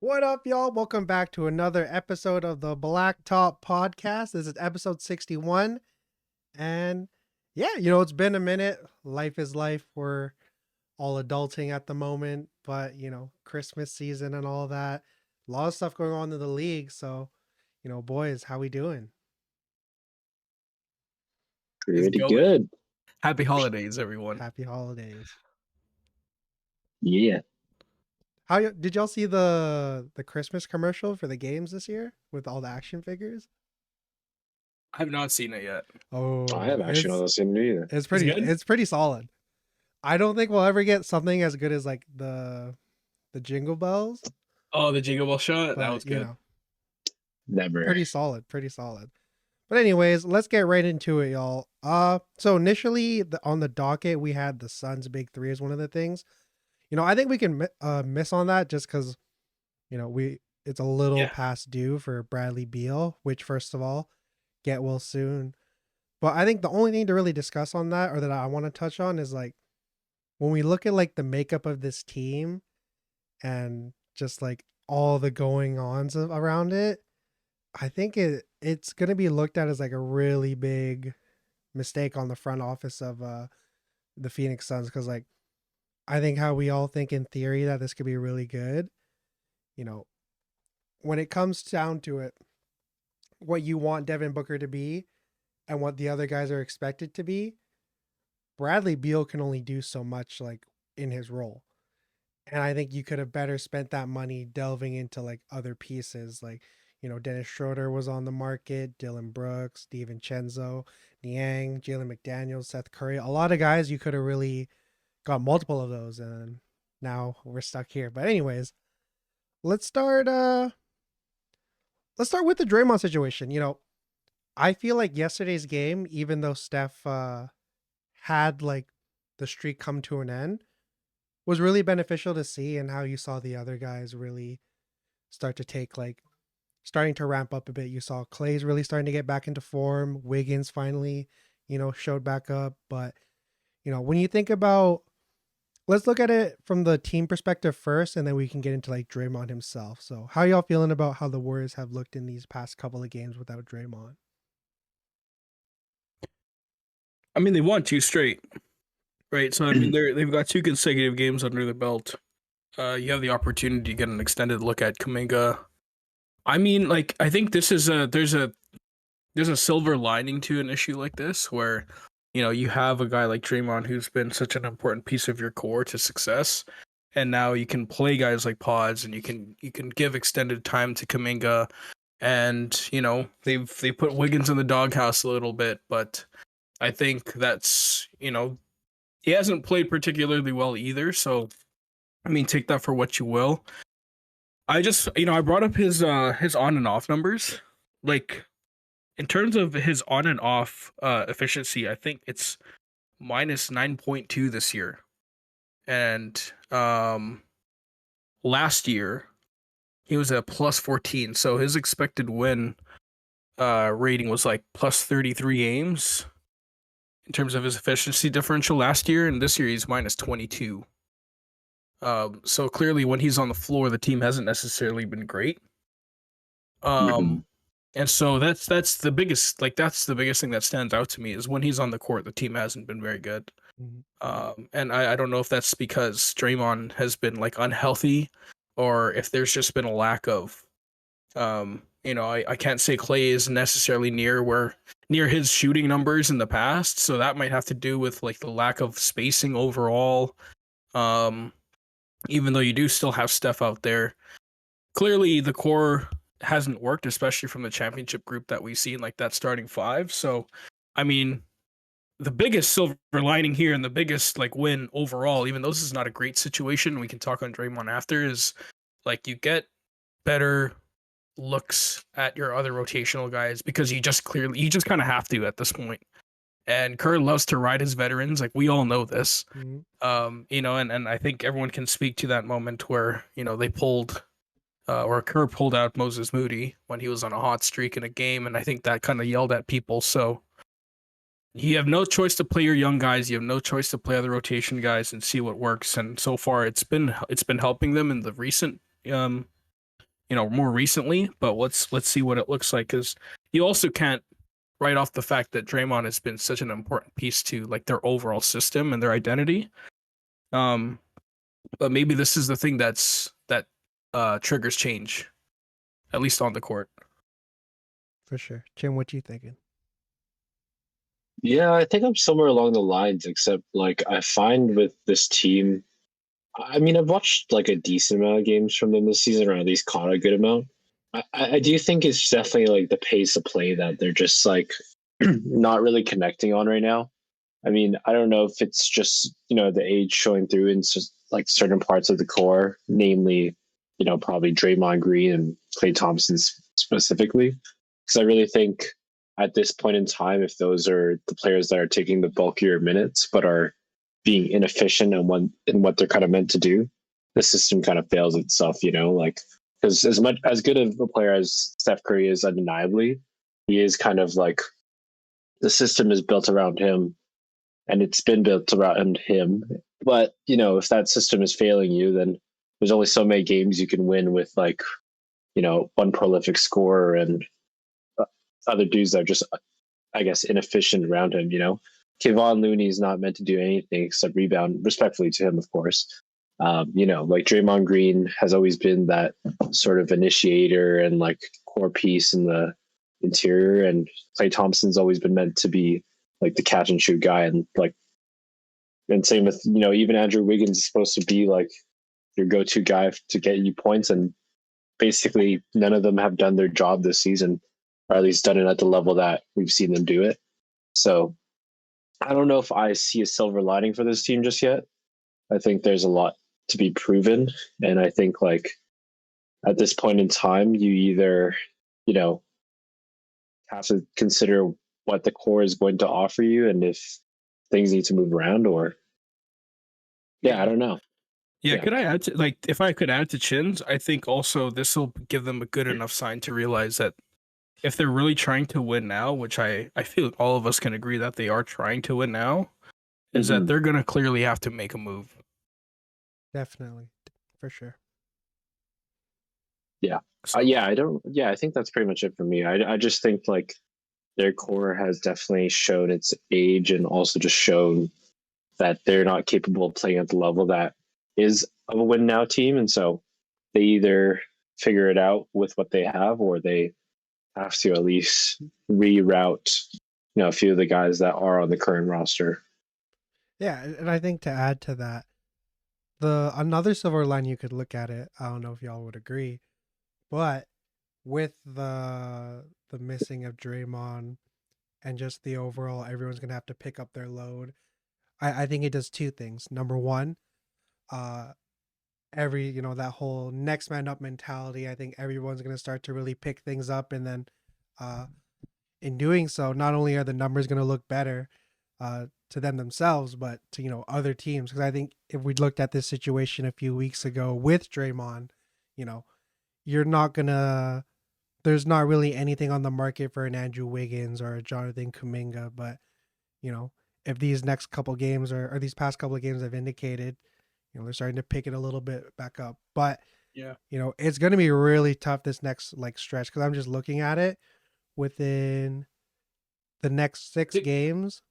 What up, y'all? Welcome back to another episode of the Black Top Podcast. This is episode 61. And yeah, it's been a minute. Life is life. We're all adulting at the moment, but Christmas season and all that. A lot of stuff going on in the league. So, boys, how we doing? It's Pretty going. good. Happy holidays, everyone. Happy holidays. Yeah. Did y'all see the Christmas commercial for the games this year with all the action figures? I have not seen it yet. Oh, I have actually not seen it either. It's pretty. good? It's pretty solid. I don't think we'll ever get something as good as like the Jingle Bells. Oh, the Jingle Bell shot? But, That was good. Never. Pretty solid. But anyways, let's get right into it, y'all. So initially on the docket, we had the Suns' big three as one of the things. I think we can miss on that just because, it's a little past due for Bradley Beal, which first of all, get well soon. But I think the only thing to really discuss on that, or that I want to touch on, is like when we look at like the makeup of this team and just like all the going ons around it, I think it's going to be looked at as like a really big mistake on the front office of the Phoenix Suns, because like I think how we all think in theory that this could be really good, when it comes down to it, what you want Devin Booker to be and what the other guys are expected to be, Bradley Beal can only do so much like in his role. And I think you could have better spent that money delving into like other pieces. Like, Dennis Schroeder was on the market, Dylan Brooks, DiVincenzo, Niang, Jalen McDaniels, Seth Curry. A lot of guys you could have really got multiple of those, and now we're stuck here. But anyways, let's start with the Draymond situation. I feel like yesterday's game, even though Steph had like the streak come to an end, was really beneficial to see, and how you saw the other guys really start to starting to ramp up a bit. You saw Clay's really starting to get back into form. Wiggins finally, showed back up. But, when you think about, let's look at it from the team perspective first, and then we can get into like Draymond himself. So how y'all feeling about how the Warriors have looked in these past couple of games without Draymond? I mean, they won 2 straight, right? So, I mean, they've got 2 consecutive games under the belt. You have the opportunity to get an extended look at Kuminga. I mean, like, I think this is there's a silver lining to an issue like this where, you have a guy like Draymond who's been such an important piece of your core to success, and now you can play guys like Pods, and you can give extended time to Kuminga, and they put Wiggins in the doghouse a little bit, but I think that's he hasn't played particularly well either, so I mean, take that for what you will. I just I brought up his on and off numbers. Like, in terms of his on and off efficiency, I think it's minus 9.2 this year. And last year he was at plus 14. So his expected win rating was like plus 33 aims in terms of his efficiency differential last year, and this year he's minus 22. So clearly when he's on the floor, the team hasn't necessarily been great. And so that's the biggest thing that stands out to me is when he's on the court, the team hasn't been very good. And I don't know if that's because Draymond has been like unhealthy, or if there's just been a lack of, I can't say Clay is necessarily near his shooting numbers in the past. So that might have to do with like the lack of spacing overall. Even though you do still have Steph out there, clearly the core hasn't worked, especially from the championship group that we've seen, like that starting 5. So, I mean, the biggest silver lining here and the biggest like win overall, even though this is not a great situation, we can talk on Draymond after, is like you get better looks at your other rotational guys because you just kind of have to at this point. And Kerr loves to ride his veterans, like we all know this. And I think everyone can speak to that moment where they pulled. Or Kerr pulled out Moses Moody when he was on a hot streak in a game, and I think that kind of yelled at people. So you have no choice to play your young guys. You have no choice to play other rotation guys and see what works. And so far, it's been helping them in the recent more recently. But let's see what it looks like, because you also can't write off the fact that Draymond has been such an important piece to like their overall system and their identity. But maybe this is the thing that triggers change, at least on the court. For sure. Jim, what you thinking? Yeah, I think I'm somewhere along the lines, except like I find with this team, I mean, I've watched like a decent amount of games from them this season, or at least caught a good amount. I do think it's definitely like the pace of play that they're just like not really connecting on right now. I mean, I don't know if it's just, the age showing through in just like certain parts of the core, namely, probably Draymond Green and Klay Thompson specifically. Because I really think at this point in time, if those are the players that are taking the bulkier minutes but are being inefficient in what they're kind of meant to do, the system kind of fails itself, like because as good of a player as Steph Curry is undeniably, he is kind of like the system is built around him and it's been built around him. But, if that system is failing you, then there's only so many games you can win with like, one prolific scorer and other dudes that are just, I guess, inefficient around him, Kevon Looney is not meant to do anything except rebound, respectfully to him, of course. Like Draymond Green has always been that sort of initiator and like core piece in the interior, and Klay Thompson's always been meant to be like the catch and shoot guy, and same with even Andrew Wiggins is supposed to be like your go-to guy to get you points, and basically none of them have done their job this season, or at least done it at the level that we've seen them do it. So I don't know if I see a silver lining for this team just yet. I think there's a lot to be proven, and I think like at this point in time, you either have to consider what the core is going to offer you, and if things need to move around, or I don't know. Yeah, Yeah. could I add to like if I could add to Chin's, I think also this will give them a good enough sign to realize that if they're really trying to win now, which I feel all of us can agree that they are trying to win now, is that they're gonna clearly have to make a move. Definitely. For sure. Yeah. So, I think that's pretty much it for me. I just think like their core has definitely shown its age, and also just shown that they're not capable of playing at the level that is of a win now team. And so they either figure it out with what they have, or they have to at least reroute, a few of the guys that are on the current roster. Yeah, and I think to add to that, another silver line you could look at it, I don't know if y'all would agree, but with the missing of Draymond and just the overall everyone's gonna have to pick up their load, I think it does two things. Number one, every that whole next man up mentality, I think everyone's gonna start to really pick things up, and then in doing so, not only are the numbers gonna look better to them themselves, but to other teams. Because I think if we looked at this situation a few weeks ago with Draymond, you're not gonna. There's not really anything on the market for an Andrew Wiggins or a Jonathan Kuminga, but if these next couple games or these past couple of games have indicated, they're starting to pick it a little bit back up. But yeah, it's going to be really tough this next stretch, because I'm just looking at it within the next 6 games.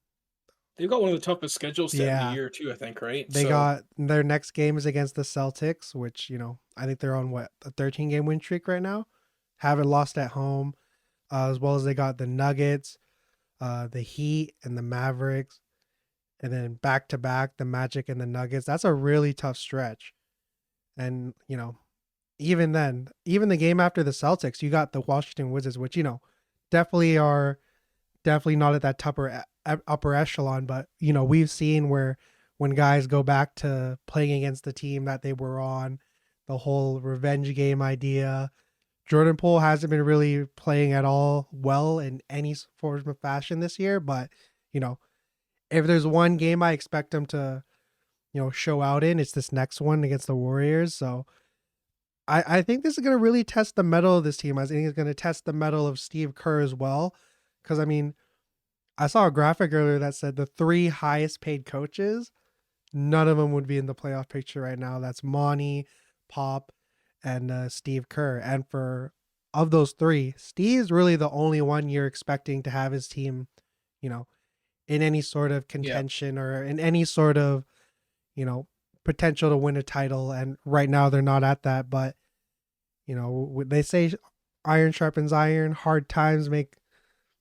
They've got one of the toughest schedules to end the Yeah. year too, I think, right? They got their next game is against the Celtics, which I think they're on a 13-game win streak right now. Haven't lost at home, as well as they got the Nuggets, the Heat, and the Mavericks, and then back to back the Magic and the Nuggets. That's a really tough stretch. And even then, even the game after the Celtics, you got the Washington Wizards, which definitely are not at that upper echelon. But we've seen where when guys go back to playing against the team that they were on, the whole revenge game idea. Jordan Poole hasn't been really playing at all well in any form of fashion this year, but if there's one game I expect him to show out in, it's this next one against the Warriors. So I think this is going to really test the mettle of this team. I think it's going to test the mettle of Steve Kerr as well, because I mean, I saw a graphic earlier that said the 3 highest paid coaches, none of them would be in the playoff picture right now. That's Monty, Pop, and Steve Kerr. And for of those three, Steve's really the only one you're expecting to have his team, you know, in any sort of Yeah. contention or in any sort of, you know, potential to win a title. And right now they're not at that. But, you know, they say iron sharpens iron, hard times make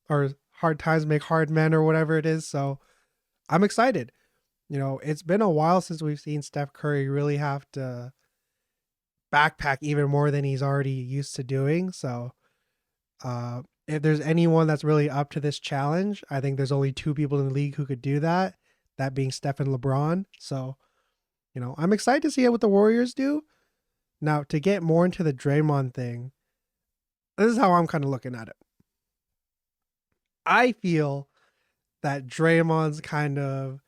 hard men or whatever it is. So I'm excited. You know, it's been a while since we've seen Steph Curry really have to backpack even more than he's already used to doing. So, if there's anyone that's really up to this challenge, I think there's only two people in the league who could do that. That being Steph and LeBron. So, you know, I'm excited to see what the Warriors do. Now, to get more into the Draymond thing, this is how I'm kind of looking at it. I feel that Draymond's kind of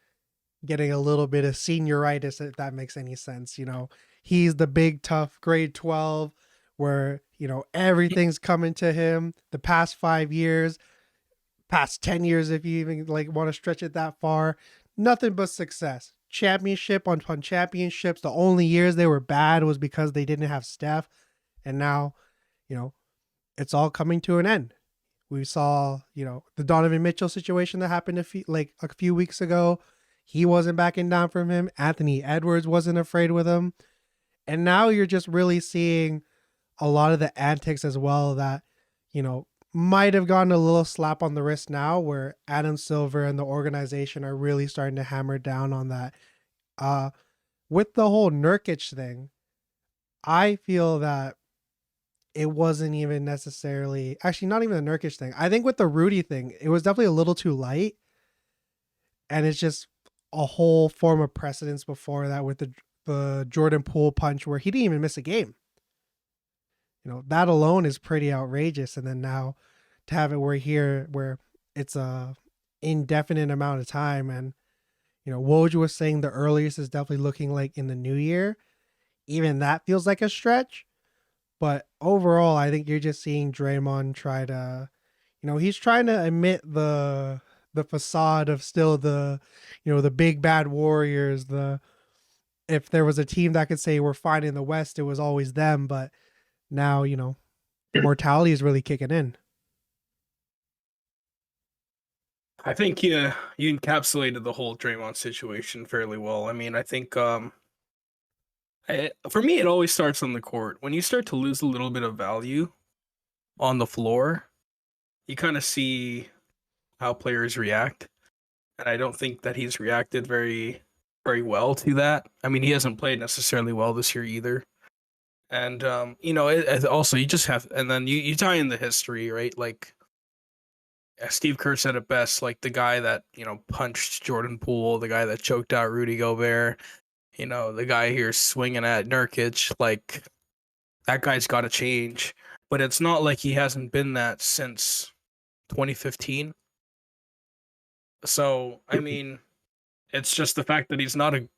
getting a little bit of senioritis, if that makes any sense. You know, he's the big tough grade 12 where, you know, everything's coming to him the past 5 years, past 10 years, if you even like want to stretch it that far. Nothing but success. Championship on championships. The only years they were bad was because they didn't have Steph. And now, you know, it's all coming to an end. We saw, you know, the Donovan Mitchell situation that happened a few weeks ago. He wasn't backing down from him. Anthony Edwards wasn't afraid with him. And now you're just really seeing a lot of the antics as well that, you know, might have gotten a little slap on the wrist now, where Adam Silver and the organization are really starting to hammer down on that. Uh with the whole Nurkic thing, I feel that it wasn't even necessarily, actually not even the Nurkic thing. I think with the Rudy thing, it was definitely a little too light, and it's just a whole form of precedence before that with the Jordan Poole punch where he didn't even miss a game. You know, that alone is pretty outrageous. And then now to have it where it's a indefinite amount of time, and you know, Woj was saying the earliest is definitely looking like in the new year. Even that feels like a stretch. But overall, I think you're just seeing Draymond try to, you know, he's trying to emit the facade of still the, you know, the big bad Warriors. The If there was a team that could say we're fine in the West, it was always them. But now, you know, the mortality is really kicking in. I think you encapsulated the whole Draymond situation fairly well. I mean, I think for me it always starts on the court. When you start to lose a little bit of value on the floor, you kind of see how players react, and I don't think that he's reacted very well to that. I mean, he hasn't played necessarily well this year either. And you know, it also you just have, and then you tie in the history, right? Like Steve Kerr said it best, like the guy that, you know, punched Jordan Poole, the guy that choked out Rudy Gobert, you know, the guy here swinging at Nurkic, like that guy's got to change. But it's not like he hasn't been that since 2015. So, I mean, it's just the fact that he's not a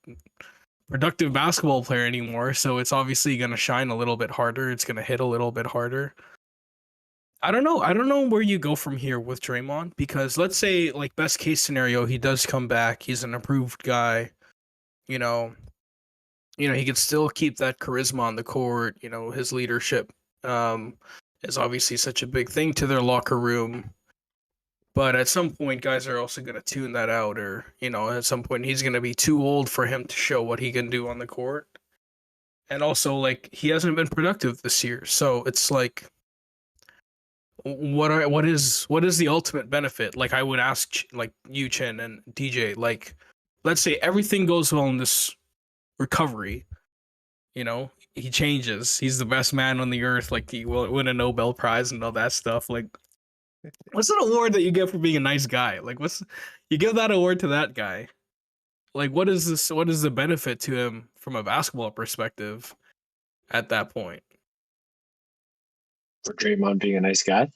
productive basketball player anymore. So it's obviously going to shine a little bit harder. It's going to hit a little bit harder. I don't know. I don't know where you go from here with Draymond, because let's say, like, best case scenario, he does come back. He's an improved guy. You know, he can still keep that charisma on the court. You know, his leadership is obviously such a big thing to their locker room. But at some point, guys are also going to tune that out, or, you know, at some point, he's going to be too old for him to show what he can do on the court. And also, like, he hasn't been productive this year. So it's like, what is the ultimate benefit? Like, I would ask, like, you, Chen, and DJ, like, let's say everything goes well in this recovery, you know, he changes, he's the best man on the earth, like, he will win a Nobel Prize and all that stuff. Like, what's an award that you get for being a nice guy? Like, what's, you give that award to that guy, like, what is the benefit to him from a basketball perspective at that point? For Draymond being a nice guy.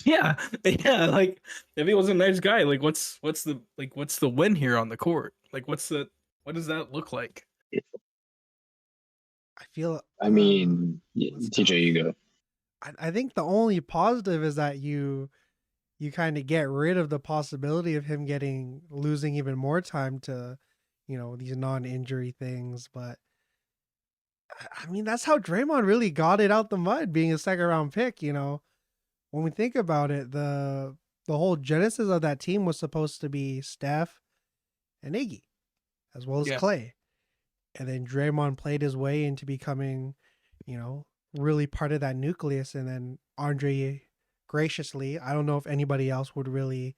Yeah, yeah. Like, if he was a nice guy, like, what's the win here on the court? Like, what does that look like? I feel. I mean, That's TJ, tough. you go. I think the only positive is that you kind of get rid of the possibility of him losing even more time to, you know, these non-injury things. But I mean, that's how Draymond really got it out the mud, being a second round pick. When we think about it, the whole genesis of that team was supposed to be Steph and Iggy, as well as Yeah. Clay. And then Draymond played his way into becoming, really part of that nucleus. And then Andre graciously, I don't know if anybody else would really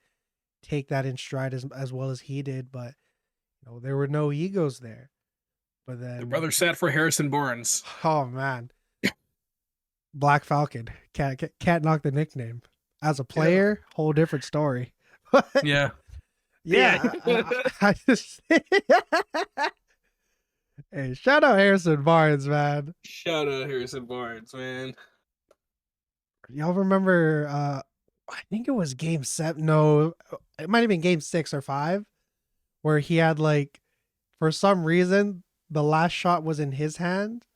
take that in stride as well as he did, but there were no egos there. But The then, brother sat for Harrison Barnes. oh man, Black Falcon can't knock the nickname. As a Yeah. player, whole different story. Yeah. Yeah, I just hey, shout out Harrison Barnes, man. Shout out Harrison Barnes, man. Y'all remember? I think it was Game 7. No, it might have been Game 6 or 5, where he had like, for some reason, the last shot was in his hand,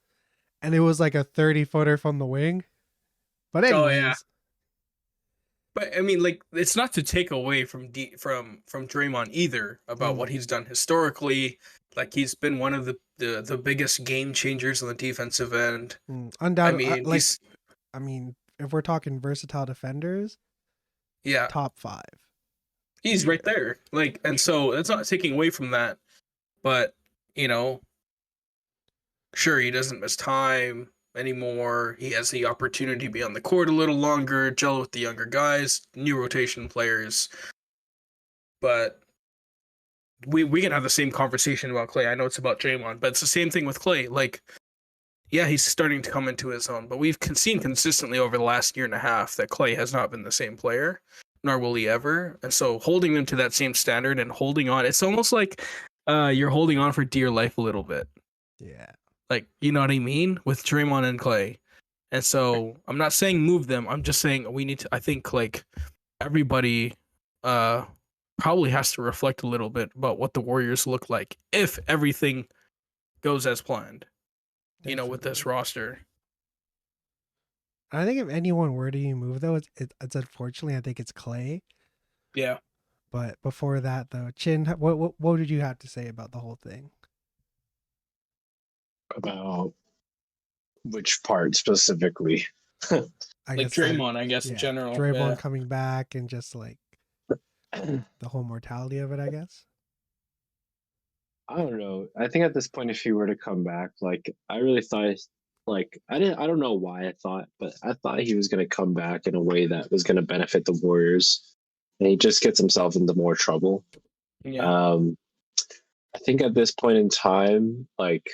and it was like a 30-footer from the wing. But Oh yeah. anyways, But I mean, like, it's not to take away from Draymond either about what he's done historically. Like, he's been one of the biggest game changers on the defensive end. I undoubtedly, mean, he's I mean, if we're talking versatile defenders, yeah, top 5. he's right there. Like, and so that's not taking away from that. But you know, sure, he doesn't miss time anymore. He has the opportunity to be on the court a little longer, gel with the younger guys, new rotation players. But we can have the same conversation about Clay. I know it's about Draymond, but it's the same thing with Clay. Like, yeah, he's starting to come into his own, but we've seen consistently over the last year and a half that Clay has not been the same player, nor will he ever. And so holding them to that same standard and holding on, it's almost like you're holding on for dear life a little bit. Yeah. Like, you know what I mean? With Draymond and Clay. And so I'm not saying move them. I'm just saying we need to, I think, like, everybody probably has to reflect a little bit about what the Warriors look like if everything goes as planned, with this Definitely. roster. I think if anyone were to move, though, it's unfortunately, I think it's Clay. Yeah. But before that, though, Chin, what did you have to say about the whole thing? About which part specifically? I Like guess like, Draymond, I guess, in yeah, general. Draymond Yeah. coming back and just like the whole mortality of it, I guess. I don't know. I think at this point, if he were to come back, like I really thought, like I didn't. I don't know why I thought, but I thought he was going to come back in a way that was going to benefit the Warriors, and he just gets himself into more trouble. Yeah. I think at this point in time, like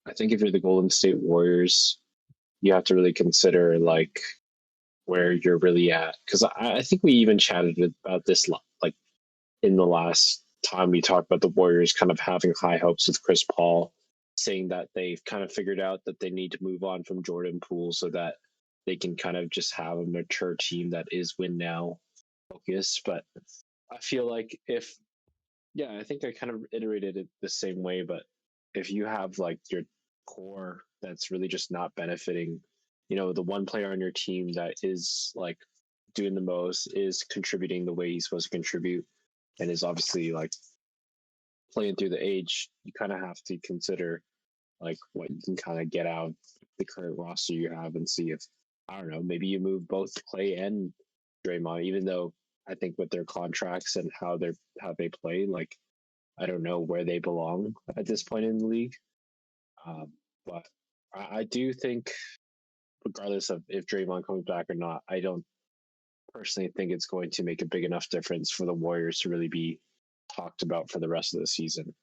I think if you're the Golden State Warriors, you have to really consider like where you're really at, because I think we even chatted about this like in the last time we talked about the Warriors kind of having high hopes with Chris Paul, saying that they've kind of figured out that they need to move on from Jordan Poole so that they can kind of just have a mature team that is win now focused. But I feel like I think I kind of iterated it the same way, but if you have like your core that's really just not benefiting, the one player on your team that is like doing the most, is contributing the way he's supposed to contribute, and is obviously like playing through the age, you kind of have to consider like what you can kind of get out of the current roster you have and see if, I don't know, maybe you move both Clay and Draymond, even though I think with their contracts and how they play, like I don't know where they belong at this point in the league. But I do think, regardless of if Draymond comes back or not, I don't personally think it's going to make a big enough difference for the Warriors to really be talked about for the rest of the season.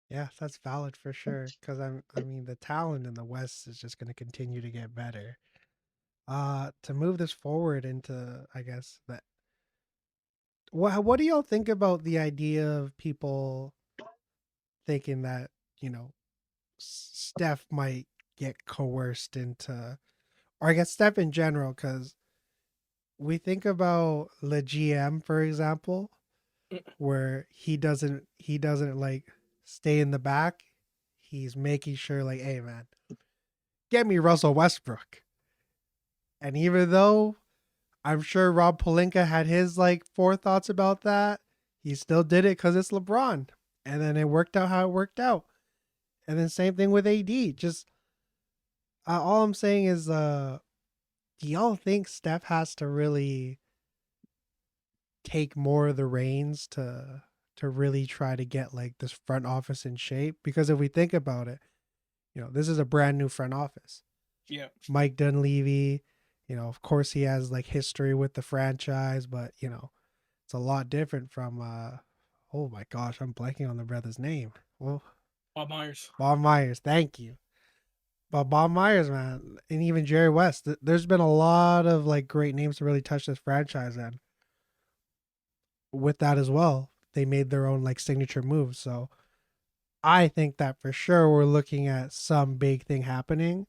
Yeah, that's valid for sure. Because I mean, the talent in the West is just going to continue to get better. To move this forward into, I guess that. What do y'all think about the idea of people thinking that Steph might get coerced into, or I guess Steph in general, because we think about the GM, for example, where he doesn't like stay in the back. He's making sure like, hey man, get me Russell Westbrook. And even though I'm sure Rob Pelinka had his like forethoughts about that, he still did it because it's LeBron. And then it worked out how it worked out. And then same thing with AD. Just all I'm saying is, do y'all think Steph has to really take more of the reins to really try to get like this front office in shape? Because if we think about it, this is a brand new front office. Yeah. Mike Dunleavy, of course he has like history with the franchise, but it's a lot different from oh my gosh, I'm blanking on the brother's name. Well, Bob Myers. Bob Myers, thank you. But Bob Myers, man, and even Jerry West, there's been a lot of like great names to really touch this franchise, and with that as well, they made their own like signature moves. So I think that for sure we're looking at some big thing happening.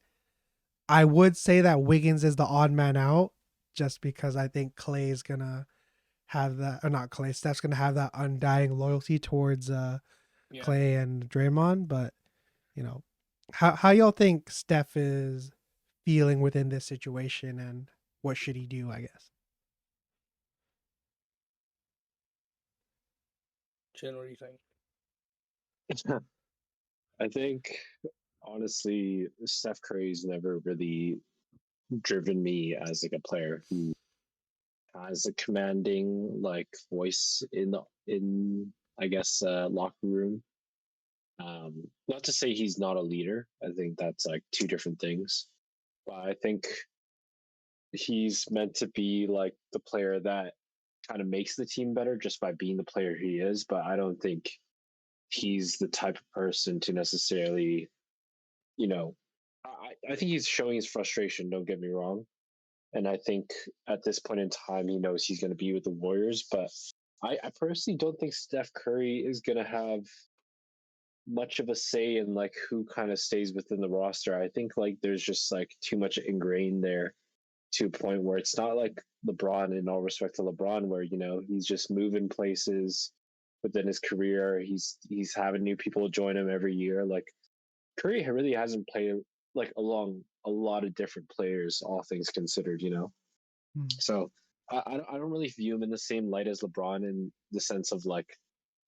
I would say that Wiggins is the odd man out, just because I think Clay's gonna have that, or not Clay, Steph's gonna have that undying loyalty towards Yeah. Clay and Draymond. But how y'all think Steph is feeling within this situation, and what should he do? I guess. Chin, what do you think? I think honestly, Steph Curry's never really driven me as like a player who has a commanding like voice in I guess locker room. Not to say he's not a leader. I think that's like two different things. But I think he's meant to be like the player that kind of makes the team better just by being the player he is. But I don't think he's the type of person to necessarily, you know, I think he's showing his frustration. Don't get me wrong. And I think at this point in time, he knows he's going to be with the Warriors. But I personally don't think Steph Curry is going to have much of a say in like who kind of stays within the roster. I think like there's just like too much ingrained there to a point where it's not like LeBron, in all respect to LeBron, where he's just moving places within his career. He's having new people join him every year. Like Curry really hasn't played like along a lot of different players, all things considered. So I don't really view him in the same light as LeBron in the sense of like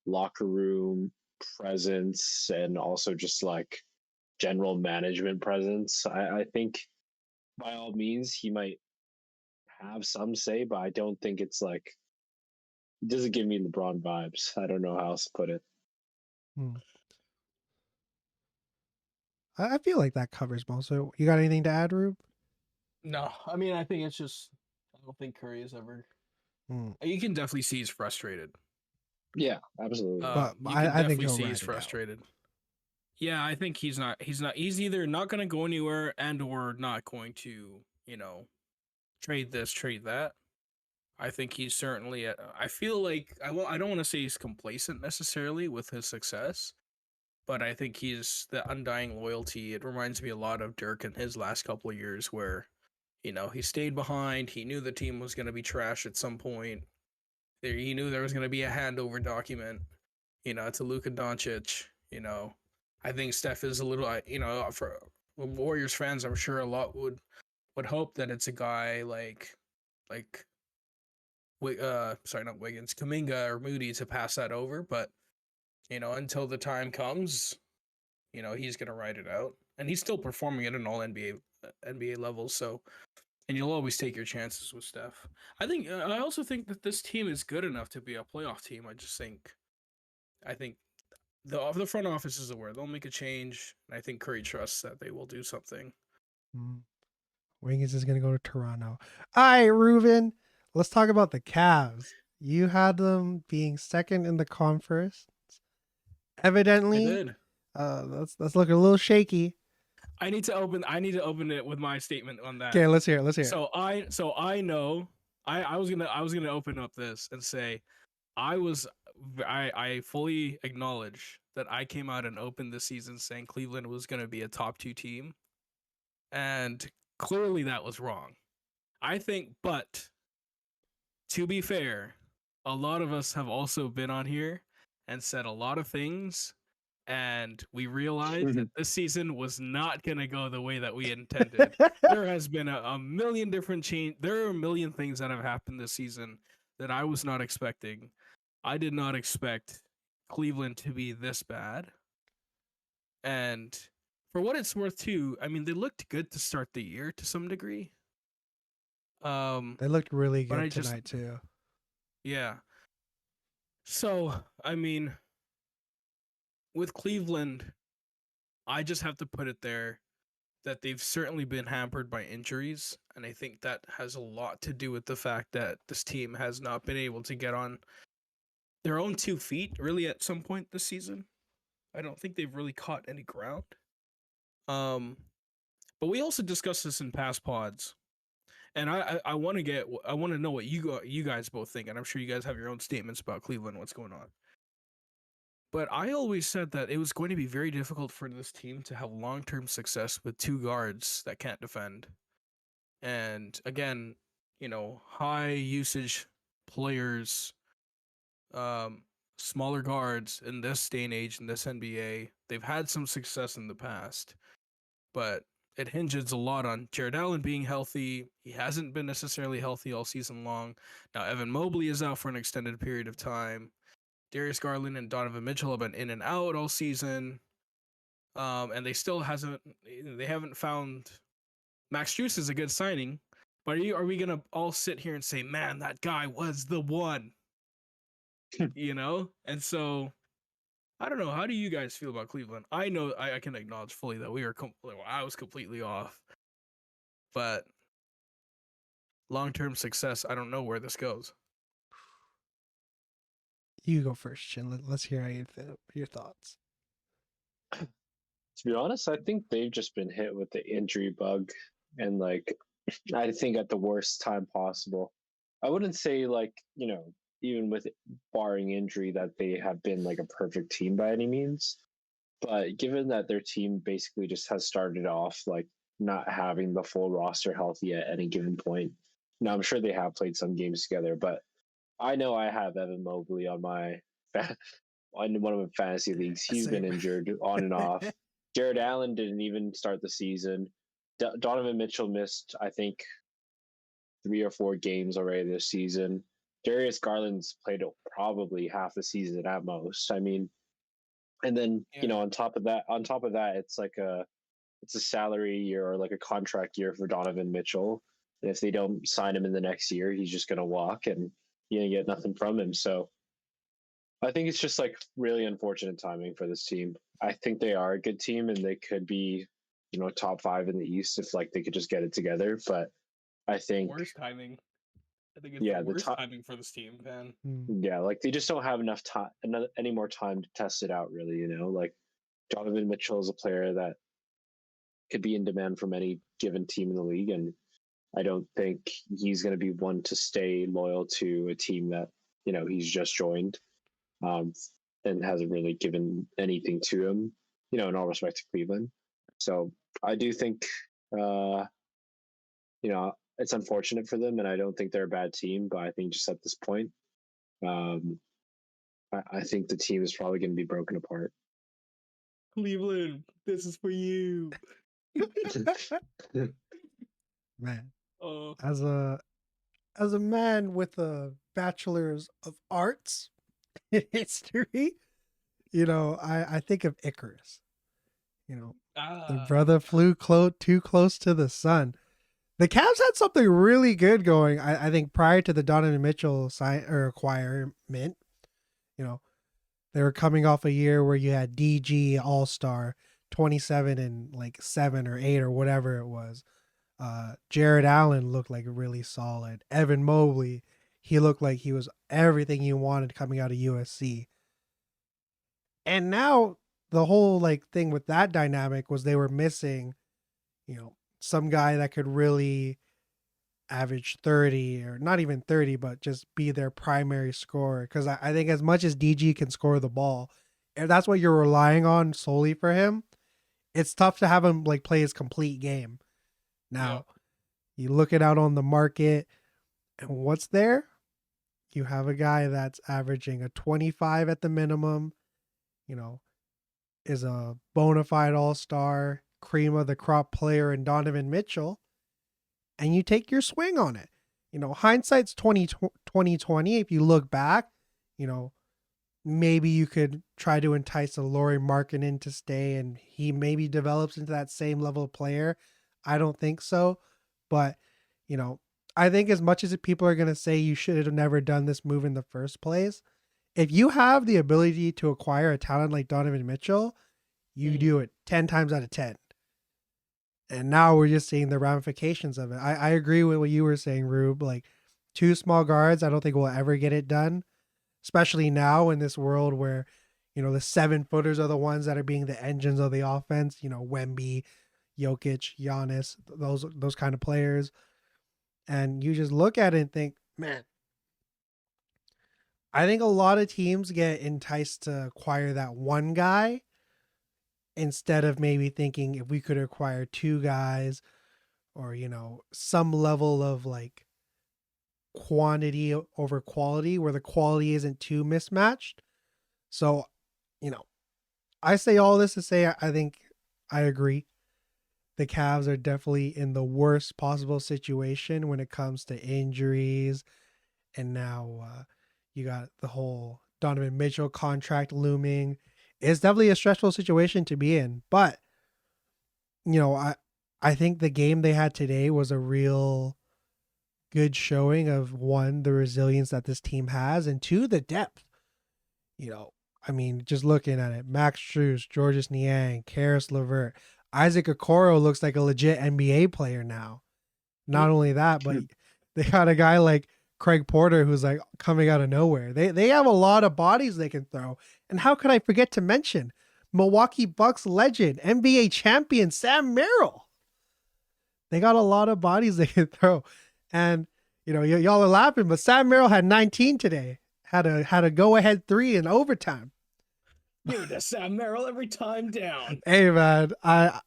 locker room presence and also just like general management presence. I think by all means he might have some say, but I don't think it's like it doesn't give me LeBron vibes. I don't know how else to put it. Hmm. I feel like that covers most. So you got anything to add, Rube? No, I mean, I think it's just, I don't think Curry is ever. You can definitely see he's frustrated. Yeah, absolutely. But You can I think definitely he'll see ride he's it out. frustrated. Yeah, I think he's not. He's either not going to go anywhere and or not going to, trade this, trade that. I think he's certainly. I feel like I don't want to say he's complacent necessarily with his success, but I think he's the undying loyalty. It reminds me a lot of Dirk in his last couple of years, where he stayed behind. He knew the team was going to be trash at some point. He knew there was going to be a handover document, to Luka Doncic. I think Steph is a little, for Warriors fans, I'm sure a lot would hope that it's a guy like sorry, not Wiggins, Kuminga or Moody to pass that over. But until the time comes, he's gonna ride it out, and he's still performing at an all NBA level. So, and you'll always take your chances with Steph. I also think that this team is good enough to be a playoff team. I think the front office is aware they'll make a change, and I think Curry trusts that they will do something. Wiggins is going to go to Toronto. All right, Ruben, let's talk about the Cavs. You had them being second in the conference. I Evidently, did. that's looking a little shaky. I need to open it with my statement on that. Okay, let's hear it. So I know I was gonna open up this and say I fully acknowledge that I came out and opened this season saying Cleveland was gonna be a top 2 team, and clearly that was wrong. I think, but to be fair, a lot of us have also been on here and said a lot of things, and we realized that this season was not going to go the way that we intended. There has been a million different change. There are a million things that have happened this season that I was not expecting. I did not expect Cleveland to be this bad. And for what it's worth, too, I mean, they looked good to start the year to some degree. They looked really But I good just, tonight too. yeah. So, I mean, with Cleveland, I just have to put it there that they've certainly been hampered by injuries. And I think that has a lot to do with the fact that this team has not been able to get on their own 2 feet really at some point this season. I don't think they've really caught any ground. Um, but we also discussed this in past pods, and I want to know what you guys both think, and I'm sure you guys have your own statements about Cleveland, what's going on. But I always said that it was going to be very difficult for this team to have long-term success with two guards that can't defend. And again, high usage players, um, smaller guards in this day and age in this NBA, they've had some success in the past, but it hinges a lot on Jared Allen being healthy. He hasn't been necessarily healthy all season long. Now Evan Mobley is out for an extended period of time. Darius Garland and Donovan Mitchell have been in and out all season. And they haven't found Max Juice is a good signing, but are we gonna all sit here and say, man, that guy was the one? And so I don't know. How do you guys feel about Cleveland? I know I can acknowledge fully that I was completely off, but long-term success, I don't know where this goes. You go first, Chin. Let's hear how your thoughts. To be honest, I think they've just been hit with the injury bug, and like, I think at the worst time possible. I wouldn't say even with barring injury that they have been like a perfect team by any means, but given that their team basically just has started off like not having the full roster healthy at any given point. Now I'm sure they have played some games together, but I know I have Evan Mobley on my on one of my fantasy leagues. He's been Same. injured on and off. Jared Allen didn't even start the season. Donovan Mitchell missed, I think, 3 or 4 games already this season. Darius Garland's played probably half the season at most. I mean, and then Yeah. on top of that, it's a salary year or like a contract year for Donovan Mitchell. And if they don't sign him in the next year, he's just gonna walk and you're gonna get nothing from him. So I think it's just like really unfortunate timing for this team. I think they are a good team and they could be, top 5 in the East if like they could just get it together. But I think Worst timing. I think it's the yeah, worst timing for this team, man. yeah, like they just don't have enough time, any more time to test it out. Really, like Donovan Mitchell is a player that could be in demand from any given team in the league, and I don't think he's going to be one to stay loyal to a team that he's just joined, and hasn't really given anything to him. In all respect to Cleveland. So I do think, it's unfortunate for them, and I don't think they're a bad team. But I think just at this point, I think the team is probably going to be broken apart. Cleveland, this is for you. Man, Oh, as a man with a bachelor's of arts in history, I think of Icarus. The brother flew too close to the sun. The Cavs had something really good going. I think prior to the Donovan Mitchell acquirement, they were coming off a year where you had DG All Star, 27 and like 7 or 8 or whatever it was. Jared Allen looked like really solid. Evan Mobley, he looked like he was everything you wanted coming out of USC. And now the whole like thing with that dynamic was they were missing, some guy that could really average 30 or not even 30, but just be their primary scorer. Because I think as much as DG can score the ball, if that's what you're relying on solely for him, it's tough to have him like play his complete game. Now, you look it out on the market, and what's there? You have a guy that's averaging a 25 at the minimum, is a bona fide all-star, cream of the crop player in Donovan Mitchell, and you take your swing on it. Hindsight's 2020. If you look back, maybe you could try to entice a Lauri Markkanen to stay and he maybe develops into that same level of player. I don't think so. But, you know, I think as much as people are going to say you should have never done this move in the first place, if you have the ability to acquire a talent like Donovan Mitchell, you do it 10 times out of 10. And now we're just seeing the ramifications of it. I agree with what you were saying, Rube. Like, two small guards, I don't think we'll ever get it done, especially now in this world where, the 7-footers are the ones that are being the engines of the offense. Wemby, Jokic, Giannis, those kind of players. And you just look at it and think, man, I think a lot of teams get enticed to acquire that one guy instead of maybe thinking if we could acquire two guys or, some level of like quantity over quality where the quality isn't too mismatched. So, I say all this to say I think I agree. The Cavs are definitely in the worst possible situation when it comes to injuries. And now you got the whole Donovan Mitchell contract looming. It's definitely a stressful situation to be in. But, I think the game they had today was a real good showing of, one, the resilience that this team has, and two, the depth. Just looking at it, Max Strus, Georges Niang, Karis LeVert, Isaac Okoro looks like a legit NBA player now. Not only that, but they got a guy like Craig Porter who's like coming out of nowhere. They have a lot of bodies they can throw. And how could I forget to mention Milwaukee Bucks legend, NBA champion Sam Merrill? They got a lot of bodies they can throw. And, y'all are laughing, but Sam Merrill had 19 today. Had a go-ahead 3 in overtime. Give it to Sam Merrill every time down. Hey, man,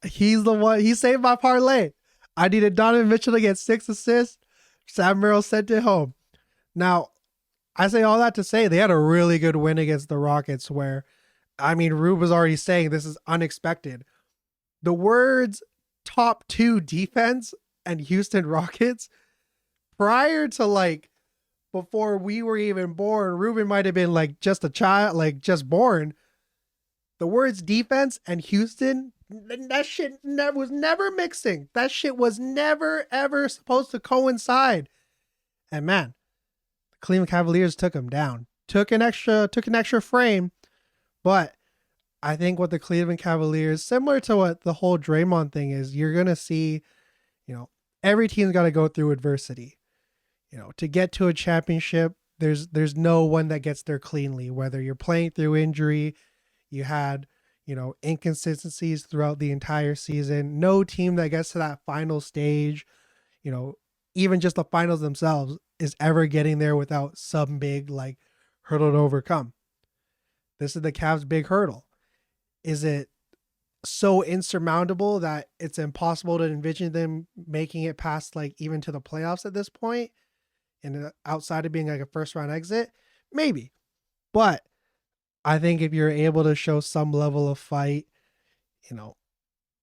he's the one. He saved my parlay. I needed Donovan Mitchell to get 6 assists. Sam Merrill sent it home. Now, I say all that to say they had a really good win against the Rockets where, Rube was already saying this is unexpected. The words top 2 defense and Houston Rockets prior to before we were even born, Ruben might have been just a child, just born. The words defense and Houston, that shit was never mixing. That shit was never, ever supposed to coincide. And man, the Cleveland Cavaliers took them down. Took an extra frame. But I think what the Cleveland Cavaliers, similar to what the whole Draymond thing is, you're going to see, every team's got to go through adversity. To get to a championship, there's no one that gets there cleanly, whether you're playing through injury, you had, inconsistencies throughout the entire season. No team that gets to that final stage, even just the finals themselves, is ever getting there without some big hurdle to overcome. This is the Cavs' big hurdle. Is it so insurmountable that it's impossible to envision them making it past even to the playoffs at this point? And outside of being a first round exit, maybe. But I think if you're able to show some level of fight,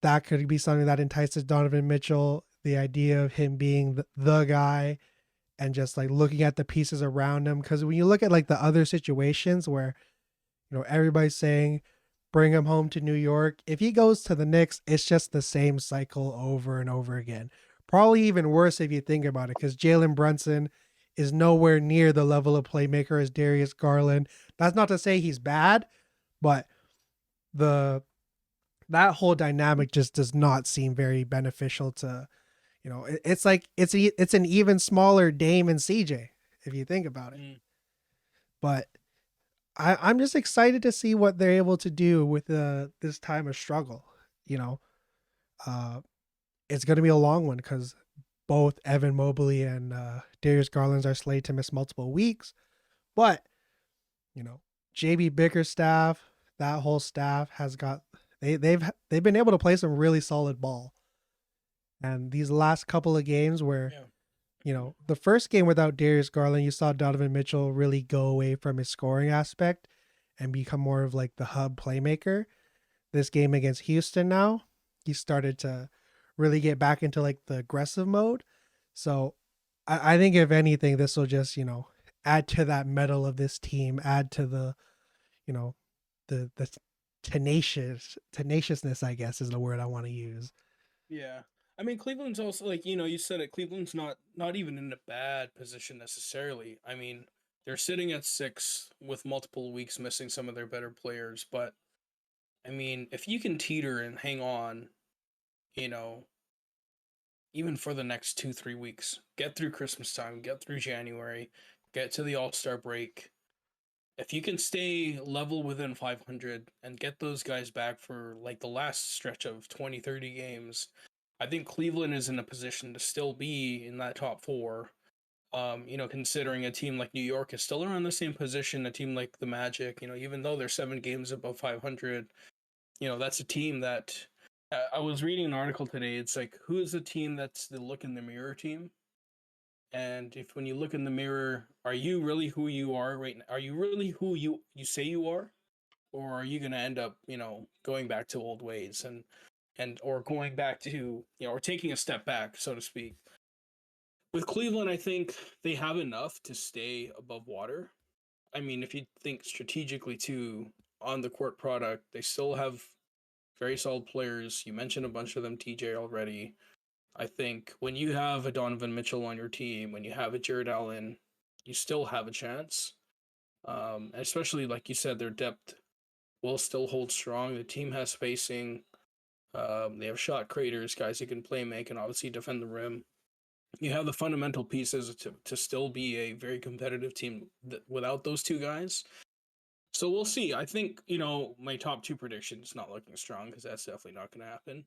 that could be something that entices Donovan Mitchell. The idea of him being the guy and just looking at the pieces around him. Because when you look at the other situations where, everybody's saying, bring him home to New York. If he goes to the Knicks, it's just the same cycle over and over again. Probably even worse if you think about it, because Jalen Brunson is nowhere near the level of playmaker as Darius Garland. That's not to say he's bad, but that whole dynamic just does not seem very beneficial to, it's it's an even smaller Dame and CJ if you think about it. But I'm just excited to see what they're able to do with this time of struggle. It's going to be a long one because both Evan Mobley and Darius Garland are slated to miss multiple weeks. But, JB Bickerstaff, that whole staff has got they've been able to play some really solid ball. And these last couple of games where, the first game without Darius Garland, you saw Donovan Mitchell really go away from his scoring aspect and become more of the hub playmaker. This game against Houston now, he started to really get back into the aggressive mode. So I think if anything, this will just, add to that mettle of this team, add to the, you know, the tenaciousness, I guess, is the word I want to use. Yeah. I mean, Cleveland's also like, you said it, Cleveland's not even in a bad position necessarily. I mean, they're sitting at 6 with multiple weeks missing some of their better players, but I mean, if you can teeter and hang on, you know, even for the next 2-3 weeks, get through Christmas time, get through January, get to the All-Star break. If you can stay level within 500 and get those guys back for like the last stretch of 20-30 games, I think Cleveland is in a position to still be in that top 4. Considering a team like New York is still around the same position, a team like the Magic, even though they're 7 games above 500, that's a team that I was reading an article today. It's like, who is the team that's the look in the mirror team? And if when you look in the mirror, are you really who you are right now? Are you really who you say you are? Or are you gonna end up, going back to old ways and or going back to, or taking a step back, so to speak. With Cleveland, I think they have enough to stay above water. I mean, if you think strategically too, on the court product, they still have very solid players. You mentioned a bunch of them, TJ, already. I think when you have a Donovan Mitchell on your team, when you have a Jared Allen, you still have a chance. Especially like you said, their depth will still hold strong. The team has spacing. They have shot creators, guys who can play make and obviously defend the rim. You have the fundamental pieces to still be a very competitive team without those two guys. So we'll see. I think, my top 2 predictions not looking strong because that's definitely not going to happen.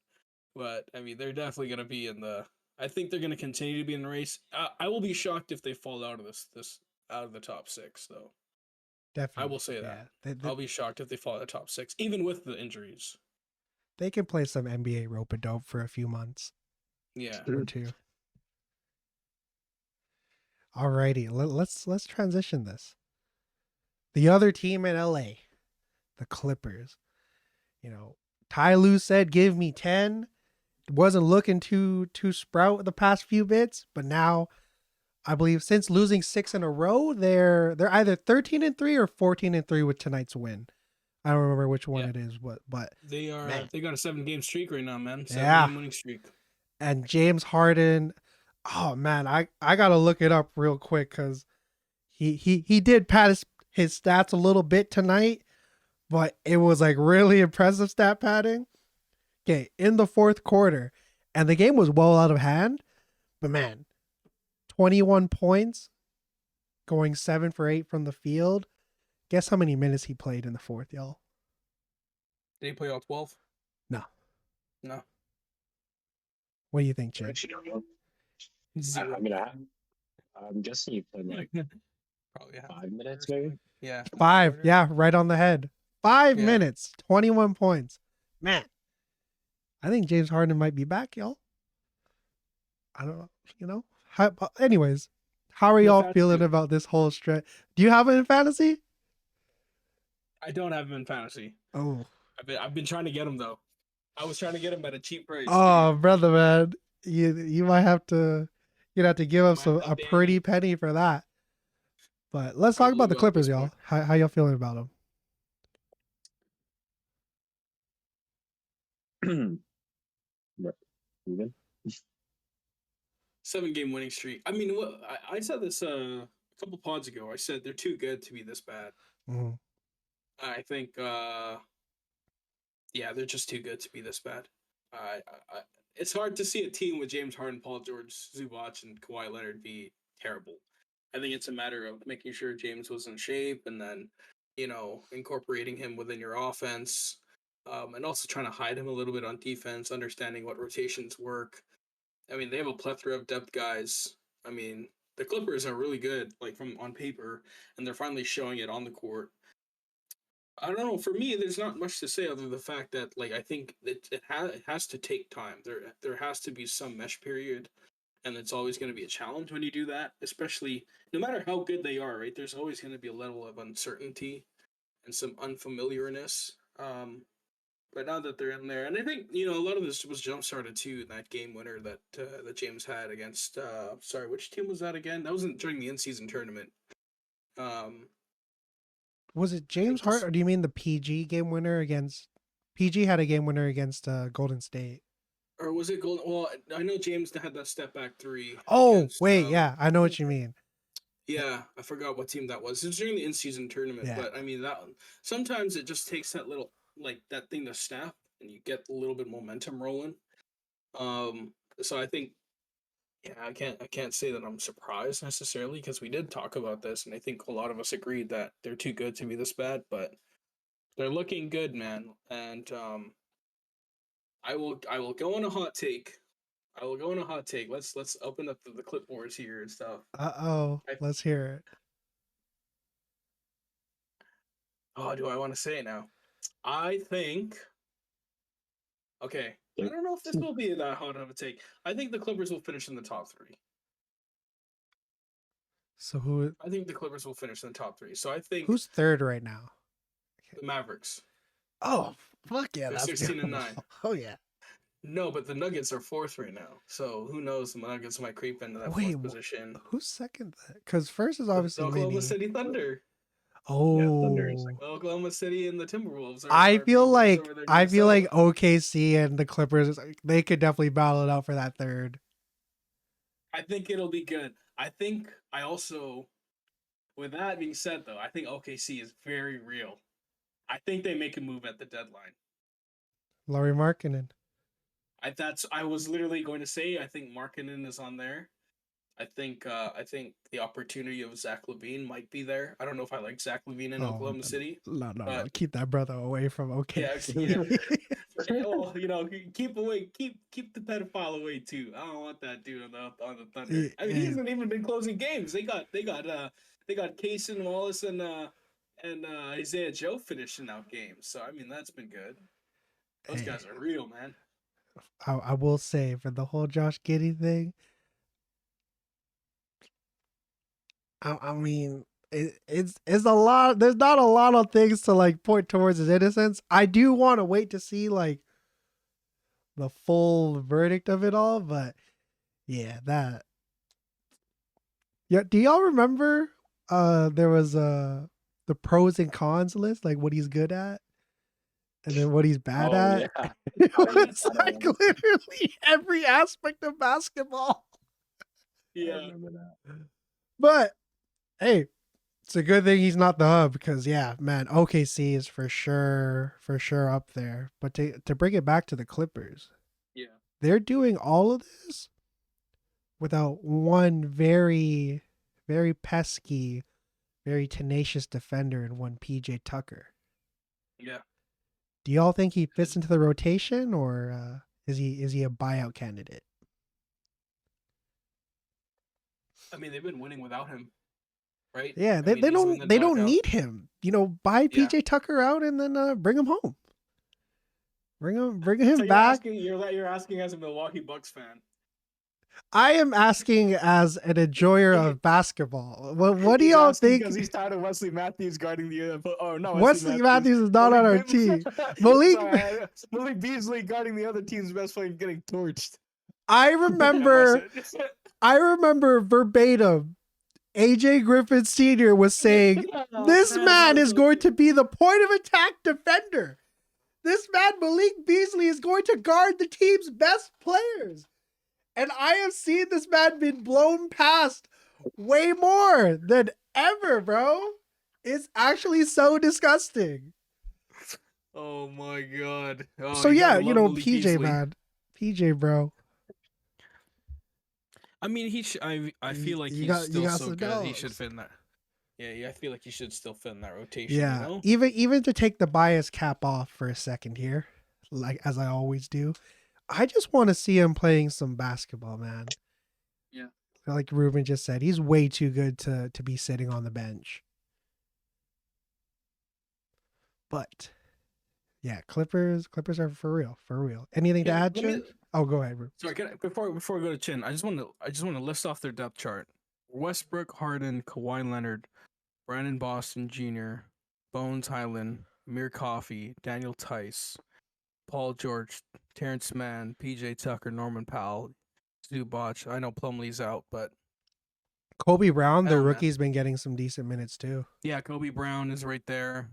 But I mean, they're definitely going to be in the. I think they're going to continue to be in the race. I will be shocked if they fall out of this out of the top 6, though. I Definitely, will say that. yeah. I'll be shocked if they fall out of the top 6, even with the injuries. They can play some NBA rope a dope for a few months Yeah. or two. Alrighty, let's transition this. The other team in LA, the Clippers. Ty Lue said, "Give me 10." Wasn't looking to sprout the past few bits, but now I believe since losing 6 in a row, they're either 13-3 or 14-3 with tonight's win. I don't remember which one Yeah. it is, but They man, got a 7-game streak right now, man. yeah. 7-game winning streak. And James Harden, oh man, I gotta look it up real quick because he did pad his stats a little bit tonight, but it was like really impressive stat padding. Okay, in the fourth quarter, and the game was well out of hand, but man, 21 points, going 7 for 8 from the field. Guess how many minutes he played in the fourth, y'all? Did he play all 12? No. No. What do you think, I Jake? actually don't know. Zero. I mean, I'm guessing you played like Probably 5 minutes, maybe. Yeah. 5. Yeah, right on the head. 5 Yeah. minutes, 21 points. Man, I think James Harden might be back, y'all. I don't know, anyways, how are No y'all fantasy. feeling about this whole stretch? Do you have it in fantasy? I don't have him in fantasy. Oh. I've been trying to get him though. I was trying to get him at a cheap price. Oh, brother, man. You might have to give us a pretty penny for that. But let's talk about the Clippers, y'all. How y'all feeling about them? Even 7-game winning streak. I mean, I said this a couple pods ago. I said they're too good to be this bad. Mm-hmm. I think, yeah, they're just too good to be this bad. It's hard to see a team with James Harden, Paul George, Zubac, and Kawhi Leonard be terrible. I think it's a matter of making sure James was in shape and then, incorporating him within your offense, and also trying to hide him a little bit on defense, understanding what rotations work. I mean, they have a plethora of depth guys. I mean, the Clippers are really good, like from on paper, and they're finally showing it on the court. I don't know. For me, there's not much to say other than the fact that, like, I think it has to take time. There has to be some mesh period, and it's always going to be a challenge when you do that. Especially no matter how good they are, right? There's always going to be a level of uncertainty and some unfamiliarness. But now that they're in there, and I think a lot of this was jump started too in that game winner that James had against. Sorry, which team was that again? That wasn't during the in season tournament. Um, Was it James Hart, or do you mean the PG game winner against? PG had a game winner against Golden State. Or was it Golden? Well, I know James had that step back three Oh against. wait, yeah, I know what you mean. Yeah, I forgot what team that was. It was during the in-season tournament, Yeah. but I mean that sometimes it just takes that little that thing to snap, and you get a little bit momentum rolling. So I think, yeah, I can't say that I'm surprised necessarily because we did talk about this, and I think a lot of us agreed that they're too good to be this bad, but they're looking good, man. And I will go on a hot take. I will go on a hot take. Let's open up the clipboards here and stuff. Let's hear it. Oh, do I want to say it now? I think. Okay, I don't know if this will be that hot of a take. I think the Clippers will finish in the top three. So who? I think the Clippers will finish in the top three. So I think Who's third right now? the Mavericks. Oh fuck yeah, They're that's 16 and good. 9. Oh yeah. No, but the Nuggets are fourth right now. So who knows? The Nuggets might creep into that Wait, fourth position. who's second? Because first is The obviously Oklahoma Mini. City Thunder. Thunder is Oh, Oklahoma City and the Timberwolves are. I feel being nice like over there in I feel like Minnesota. OKC and the Clippers, they could definitely battle it out for that third. I think it'll be good. I think I also, with that being said, though, I think OKC is very real. I think they make a move at the deadline. Laurie Markkinen. I was literally going to say I think Markkinen is on there. I think the opportunity of Zach LaVine might be there. I don't know if I like Zach LaVine in Oklahoma City. No. But Keep that brother away from OKC. well, keep the pedophile away too. I don't want that dude on the Thunder. I mean, he hasn't even been closing games. They got Kaysen Wallace and Isaiah Joe finishing out games. So I mean, that's been good. Those guys are real, man. I will say, for the whole Josh Giddey thing, I mean, it's a lot. There's not a lot of things to like point towards his innocence. I do want to wait to see like the full verdict of it all, but yeah, that. Yeah, do y'all remember? There was the pros and cons list, like what he's good at, and then what he's bad at. Yeah. It Oh, yeah, was I don't like remember. literally every aspect of basketball. I Yeah, remember that. But hey, it's a good thing he's not the hub because yeah, man, OKC is for sure up there. But to bring it back to the Clippers, yeah. they're doing all of this without one very, very pesky, very tenacious defender in one PJ Tucker. Yeah. Do y'all think he fits into the rotation, or is he a buyout candidate? I mean, they've been winning without him, right? Yeah, I mean, they he's in don't the don't doghouse. need him. Buy Yeah. PJ Tucker out and then bring him home. Bring him So back. you're asking as a Milwaukee Bucks fan. I am asking as an enjoyer of basketball. What do He's y'all asking think? because he's tired of Wesley Matthews guarding the. Oh no, Wesley Matthews is not on our team. Malik, Malik Beasley guarding the other team's best player and getting torched. I remember verbatim. AJ Griffin Sr. was saying, "This man is going to be the point of attack defender. This man, Malik Beasley, is going to guard the team's best players." And I have seen this man been blown past way more than ever, bro. It's actually so disgusting. Oh my god. Oh, So you yeah, gotta love Malik PJ, Beasley. man. PJ, bro. I mean, I feel like You he's got still so some good. He dogs. should fit in that. Yeah, I feel like he should still fit in that rotation. Yeah. You know? Even to take the bias cap off for a second here, like as I always do. I just want to see him playing some basketball, man. Yeah. Like Ruben just said, he's way too good to be sitting on the bench. But yeah, Clippers are for real. Anything to add, Chin? Oh, go ahead, Ruben. Sorry, before we go to Chin, I just want to list off their depth chart: Westbrook, Harden, Kawhi Leonard, Brandon Boston Jr., Bones Highland, Amir Coffey, Daniel Tice, Paul George, Terrence Mann, PJ Tucker, Norman Powell, Zubac. I know Plumlee's out, but Kobe Brown, I the don't know, man. rookie's been getting some decent minutes too. Yeah, Kobe Brown is right there.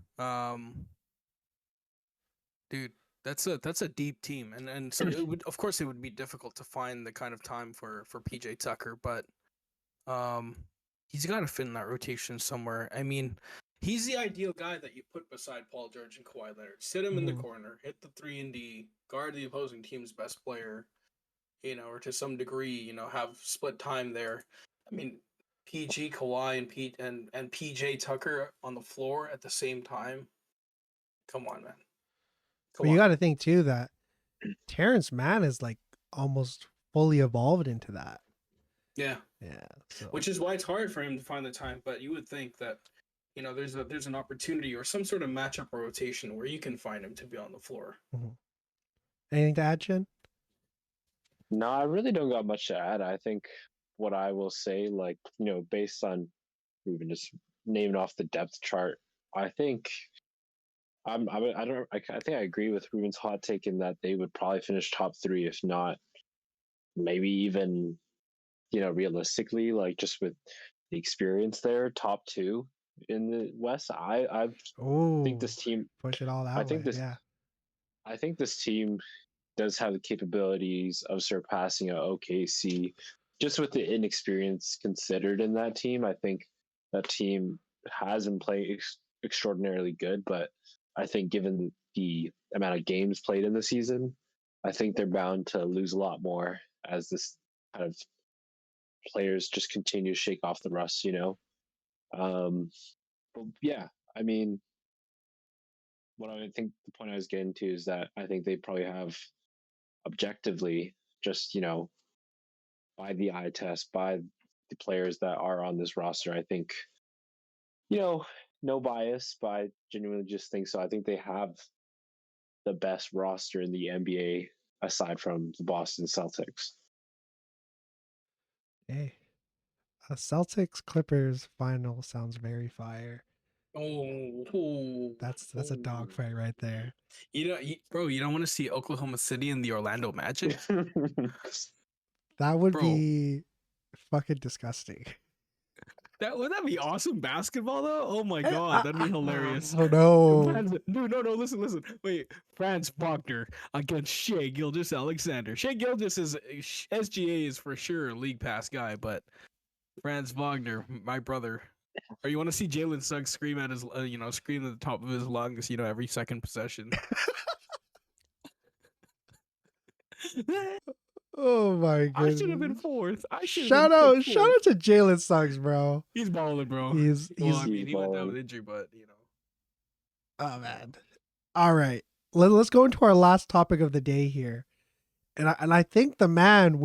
Dude, that's a deep team, and so it would, of course, it would be difficult to find the kind of time for PJ Tucker, but um, he's got to fit in that rotation somewhere. I mean, he's the ideal guy that you put beside Paul George and Kawhi Leonard. Sit him in the corner, hit the 3-and-D, guard the opposing team's best player, or to some degree, have split time there. I mean, PG, Kawhi, and and PJ Tucker on the floor at the same time. Come on, man. But Come you on. got to think too that Terrence Mann is like almost fully evolved into that. Yeah. Yeah. So. Which is why it's hard for him to find the time. But you would think that, there's an opportunity or some sort of matchup or rotation where you can find him to be on the floor. Mm-hmm. Anything to add, Chin? No, I really don't got much to add. I think what I will say, like, based on even just naming off the depth chart, I think I think I agree with Ruben's hot take in that they would probably finish top three, if not maybe even, realistically, like just with the experience there, top two in the West. I think Oh, this team. push it all I that think way. this. Yeah. I think this team does have the capabilities of surpassing a OKC, just with the inexperience considered in that team. I think that team hasn't played extraordinarily good, but I think given the amount of games played in the season, I think they're bound to lose a lot more as this kind of players just continue to shake off the rust. But yeah, I mean, what I think the point I was getting to is that I think they probably have objectively just by the eye test, by the players that are on this roster. I think, no bias, but I genuinely just think so. I think they have the best roster in the NBA aside from the Boston Celtics. Hey, a Celtics Clippers final sounds very fire. That's a dogfight right there. Bro, you don't want to see Oklahoma City and the Orlando Magic? That would Bro, be fucking disgusting. would that be awesome basketball though? Oh my god, that'd be hilarious. Oh no. No, listen. Wait, Franz Wagner against Shea Gilgis Alexander. Shea Gilgis is SGA is for sure a league pass guy, but Franz Wagner, my brother. Or you want to see Jalen Suggs scream at his, scream at the top of his lungs, every second possession. Oh my I should have goodness. been fourth. Shout out to Jalen Suggs, bro. He's balling, bro. He's Well, I mean, he went down with injury, but Oh man. All right. Let's go into our last topic of the day here. And I think the man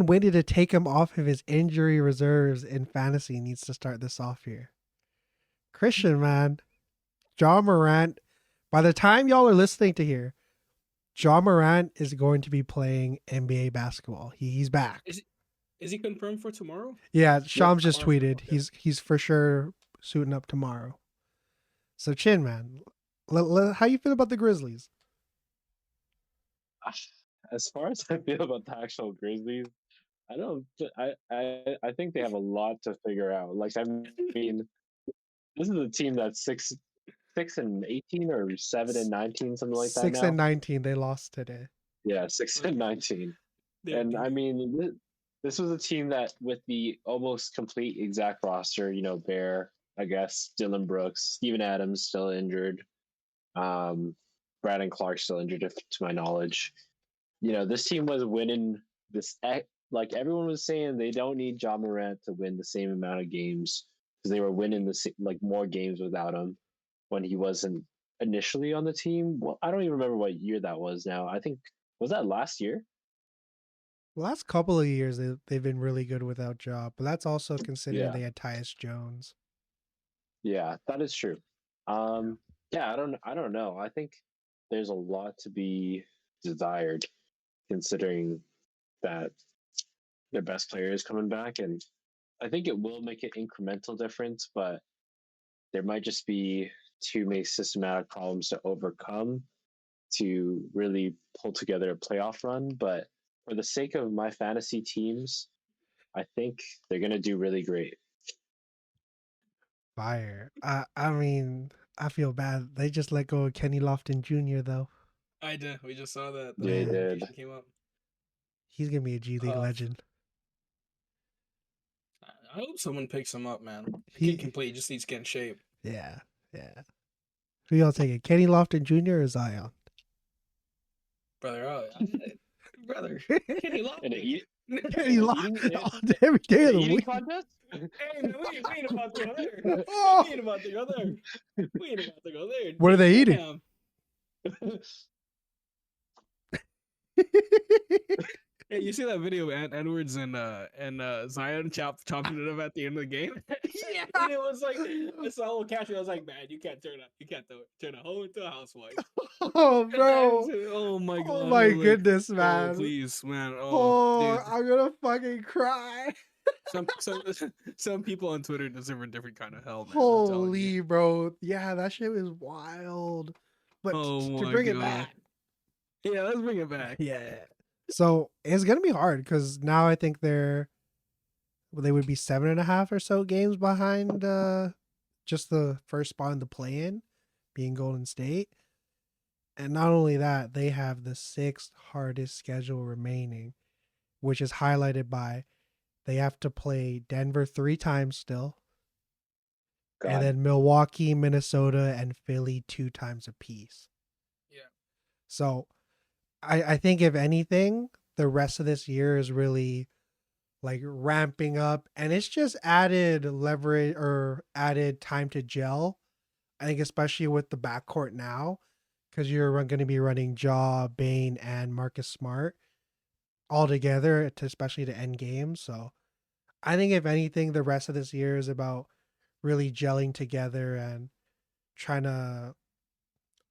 waiting to take him off of his injury reserves in fantasy needs to start this off here. Christian, man. John Morant. By the time y'all are listening to here, John Morant is going to be playing NBA basketball. He's back. Is he confirmed for tomorrow? Yeah, Shams just tweeted. Okay. He's for sure suiting up tomorrow. So Chin, man, how you feel about the Grizzlies? As far as I feel about the actual Grizzlies, I don't. I think they have a lot to figure out. Like, I mean, this is a team that's 6-18 or 7-19, something like that. 6-19, they lost today. Yeah, 6-19, and I mean, this was a team that with the almost complete exact roster. Bear, I guess, Dylan Brooks, Steven Adams still injured, Brandon Clark still injured, to my knowledge. This team was winning this. Like everyone was saying, they don't need John Morant to win the same amount of games because they were winning more games without him when he wasn't initially on the team. Well, I don't even remember what year that was now. I think, was that last year? The last couple of years, they've been really good without Ja, but that's also considering they had Tyus Jones. Yeah, that is true. Yeah, I don't know. I think there's a lot to be desired considering that their best player is coming back, and I think it will make an incremental difference, but there might just be too many systematic problems to overcome to really pull together a playoff run. But for the sake of my fantasy teams, I think they're gonna do really great. Fire. I mean, I feel bad. They just let go of Kenny Lofton Jr. though. I did. We just saw that. The They Man. did. notification came up. He's gonna be a G League legend. I hope someone picks him up, man. The He- kid can play. He just needs to get in shape. Yeah. Who y'all taking? Kenny Lofton Jr. or Zion? Brother, brother, Kenny And Lofton. Kenny an Lofton every day of the eating week. contest? Hey, man, we ain't about to go there. Oh! We ain't about to go there. We ain't about to go there. What are they eating? Damn. Hey, you see that video of Edwards and Zion chopping it up at the end of the game? Yeah. And it was like it's a whole catch. I was like, man, you can't turn a hoe into a housewife. Oh, bro. Oh my god. Oh my I'm like, goodness, oh, man. please, man. Oh, Dude. I'm gonna fucking cry. Some people on Twitter deserve a different kind of hell, man. I'm telling you. Holy, bro. Yeah, that shit was wild. But Oh to my bring it God. back. Yeah, let's bring it back. Yeah. So it's gonna be hard because now I think they would be 7.5 or so games behind just the first spot in the play-in, being Golden State. And not only that, they have the 6th hardest schedule remaining, which is highlighted by they have to play Denver 3 times still. God. And then Milwaukee, Minnesota, and Philly 2 times apiece. Yeah. So I think if anything, the rest of this year is really like ramping up, and it's just added leverage or added time to gel. I think especially with the backcourt now, because you're going to be running Jaw, Bane, and Marcus Smart all together, especially to end games. So I think if anything, the rest of this year is about really gelling together and trying to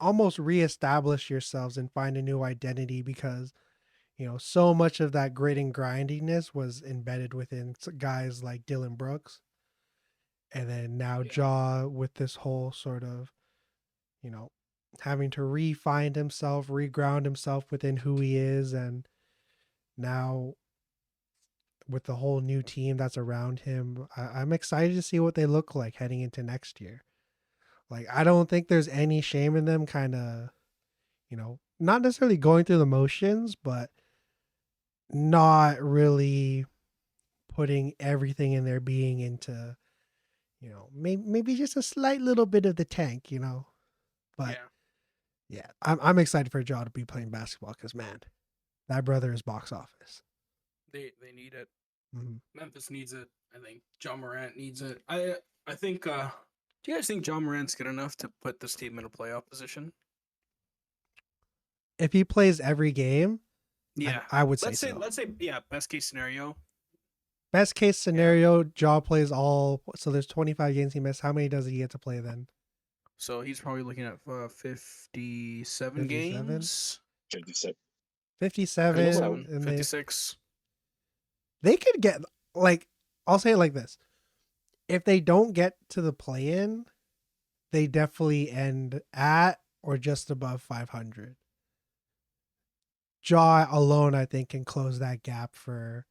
almost reestablish yourselves and find a new identity, because so much of that grit and grindiness was embedded within guys like Dylan Brooks, and then now Jaw with this whole sort of having to re-find himself, re-ground himself within who he is, and now with the whole new team that's around him, I'm excited to see what they look like heading into next year. Like, I don't think there's any shame in them kind of, not necessarily going through the motions, but not really putting everything in their being into, maybe just a slight little bit of the tank, But yeah, I'm excited for Jaw to be playing basketball because, man, that brother is box office. They need it. Mm-hmm. Memphis needs it. I think John Morant needs it. I think. Do you guys think John Morant's good enough to put this team in a playoff position? If he plays every game, Yeah, I would say let's say so. let's say best case scenario. Best case scenario, Jaw plays all. So there's 25 games he missed. How many does he get to play then? So he's probably looking at 57 57? games. 57. 57 and 56. They could get, like, I'll say it like this. If they don't get to the play-in, they definitely end at or just above 500. Jaw alone, I think, can close that gap for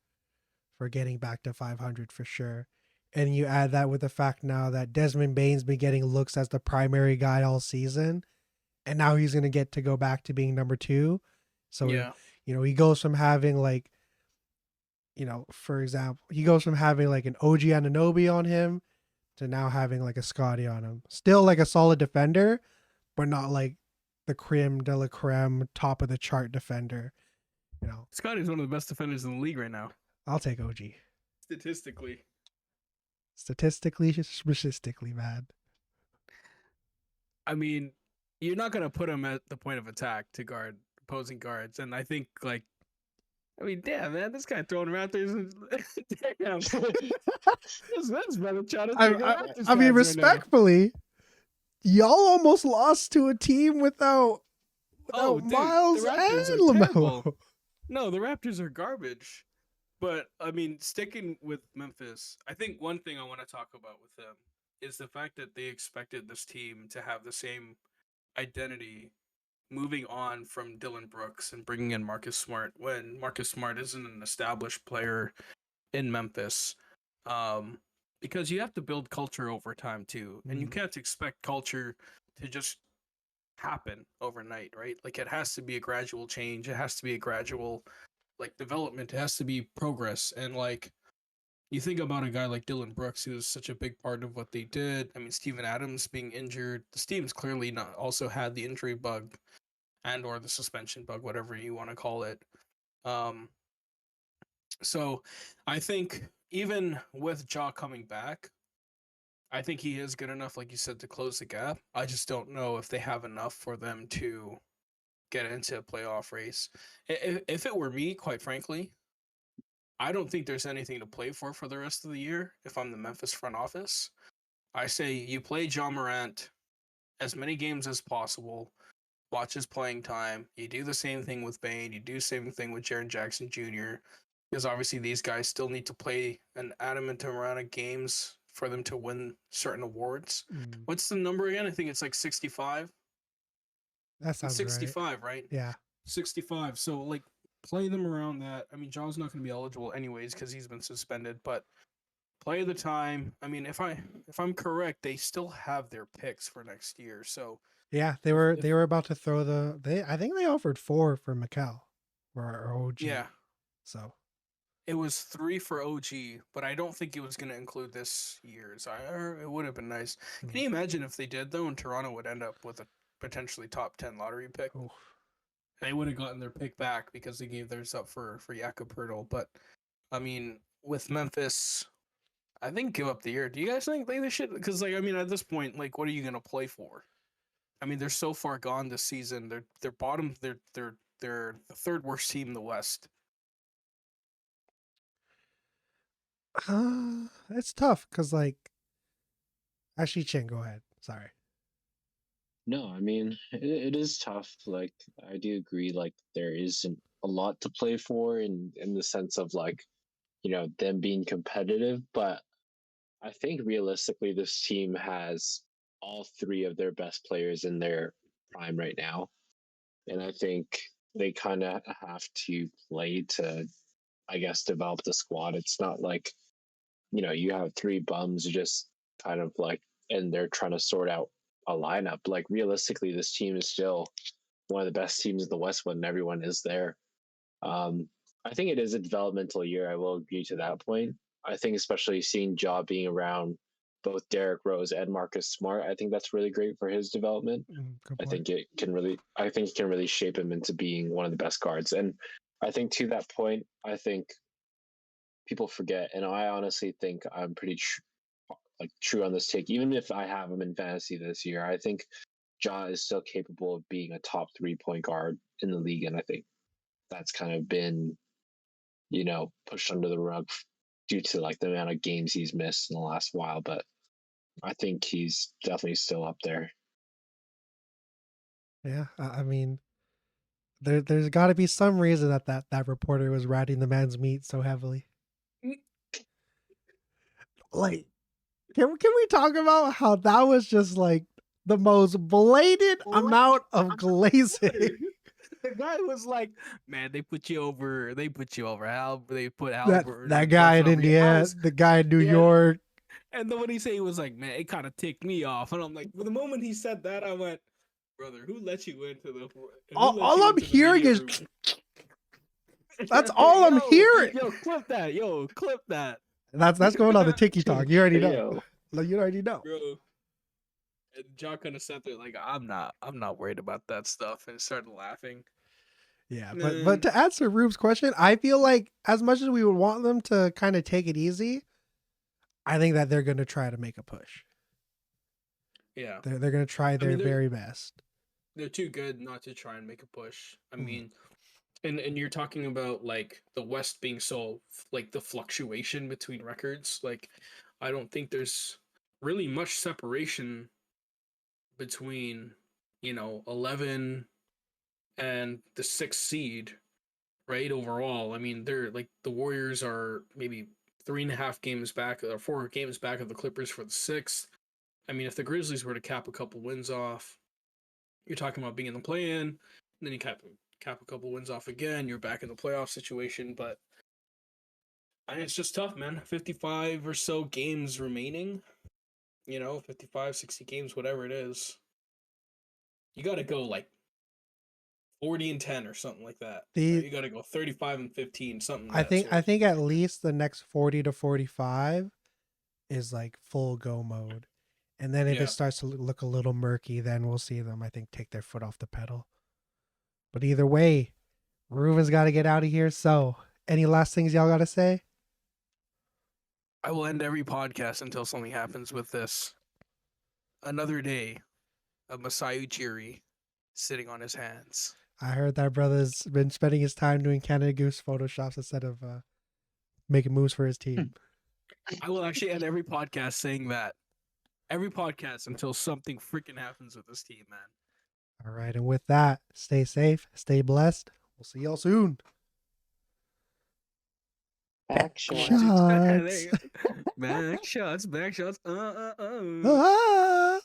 getting back to 500 for sure. And you add that with the fact now that Desmond Bane's been getting looks as the primary guy all season, and now he's going to get to go back to being number 2. So, he goes from having like, for example, he goes from having like an OG Anunoby on him to now having like a Scotty on him. Still like a solid defender, but not like the creme de la creme, top of the chart defender. Scotty's one of the best defenders in the league right now. I'll take OG. Statistically, man. I mean, you're not gonna put him at the point of attack to guard opposing guards, and I think damn man, this guy throwing Raptors. Damn, that's better trying to take Raptors. I mean, respectfully, y'all almost lost to a team without Miles and LaMelo. No, the Raptors are garbage. But I mean, sticking with Memphis, I think one thing I want to talk about with them is the fact that they expected this team to have the same identity moving on from Dylan Brooks and bringing in Marcus Smart when Marcus Smart isn't an established player in Memphis, because you have to build culture over time too, and you can't expect culture to just happen overnight, right? Like it has to be a gradual change. It has to be a gradual like development. It has to be progress. And like you think about a guy like Dylan Brooks, who's such a big part of what they did. I mean, Steven Adams being injured. The team's clearly not also had the injury bug and or the suspension bug, whatever you want to call it. Um, so I think even with Ja coming back, I think he is good enough, like you said, to close the gap. I just don't know if they have enough for them to get into a playoff race. If it were me, quite frankly, I don't think there's anything to play for the rest of the year. If I'm the Memphis front office, I say you play John Morant as many games as possible. Watch his playing time. You do the same thing with Bane. You do the same thing with Jaren Jackson Jr. Because obviously these guys still need to play an adamant amount of games for them to win certain awards. What's the number again? I think it's like 65. That sounds 65, right? Yeah. 65. So like play them around that. I mean, John's not going to be eligible anyways because he's been suspended, but play the time. I mean, if I'm correct, they still have their picks for next year. So Yeah, they were about to throw I think they offered 4 for Mikal or our OG. yeah, So it was 3 for OG, but I don't think it was going to include this year's. It would have been nice. Can you imagine if they did though, and Toronto would end up with a potentially top 10 lottery pick? oh. They would have gotten their pick back because they gave theirs up for Jakob Poeltl. But I mean, with Memphis, I think give up the year. Do you guys think they should? Because like I mean, at this point, like, what are you gonna play for? I mean, they're so far gone this season. They're bottom. They're the third worst team in the West. It's tough because like actually Chen, go ahead. Sorry. No, I mean it is tough. Like I do agree. Like there isn't a lot to play for in the sense of like them being competitive. But I think realistically, this team has all 3 of their best players in their prime right now, and I think they kind of have to play to, I guess, develop the squad. It's not like you have 3 bums just kind of like, and they're trying to sort out a lineup. Like realistically, this team is still one of the best teams in the West when everyone is there. Um, I think it is a developmental year. I will agree to that point. I think especially seeing Ja being around both Derrick Rose and Marcus Smart, I think that's really great for his development. Good I point. think it can really shape him into being one of the best guards. And I think to that point, I think people forget, and I honestly think I'm pretty true on this take. Even if I have him in fantasy this year, I think Ja is still capable of being a top 3 point guard in the league, and I think that's kind of been pushed under the rug due to like the amount of games he's missed in the last while. But I think he's definitely still up there. Yeah, I mean, there's got to be some reason that reporter was riding the man's meat so heavily. Like, can we talk about how that was just like the most blatant amount of glazing? The guy was like, "Man, they put you over. They put you over. They put that Albert that in guy front in of your Indiana, house." the guy in New Yeah. York. And then when he said, he was like, "Man, it kind of ticked me off." And I'm like, well, the moment he said that, I went, "Brother, who let you into the? All I'm hearing is that's all I'm hearing. Yo, clip that. Yo, clip that. That's going on the TikTok. You already know. Yo. You already know. Bro. And John kind of sat there like, I'm not worried about that stuff, and started laughing. Yeah, but to answer Rube's question, I feel like as much as we would want them to kind of take it easy, I think that they're going to try to make a push. Yeah, they're going to try their very best. They're too good not to try and make a push. I mean, and you're talking about like the West being so like the fluctuation between records. Like, I don't think there's really much separation between 11 and the 6th seed, right? Overall, I mean, they're like the Warriors are maybe 3.5 games back or 4 games back of the Clippers for the 6th. I mean, if the Grizzlies were to cap a couple wins off, you're talking about being in the play-in, and then you cap a couple wins off again, you're back in the playoff situation. But And it's just tough, man. 55 or so games remaining. 55, 60 games, whatever it is. You got to go like 40-10 or something like that. You got to go 35-15, something. I think at least the next 40 to 45 is like full go mode. And then if it starts to look a little murky, then we'll see them, I think, take their foot off the pedal. But either way, Ruben's got to get out of here. So, any last things y'all got to say? I will end every podcast until something happens with this. Another day of Masai Ujiri sitting on his hands. I heard that brother's been spending his time doing Canada Goose photoshops instead of making moves for his team. I will actually end every podcast saying that. Every podcast until something freaking happens with this team, man. All right. And with that, stay safe, stay blessed. We'll see y'all soon. Back shots. Shots. Back shots. Ah!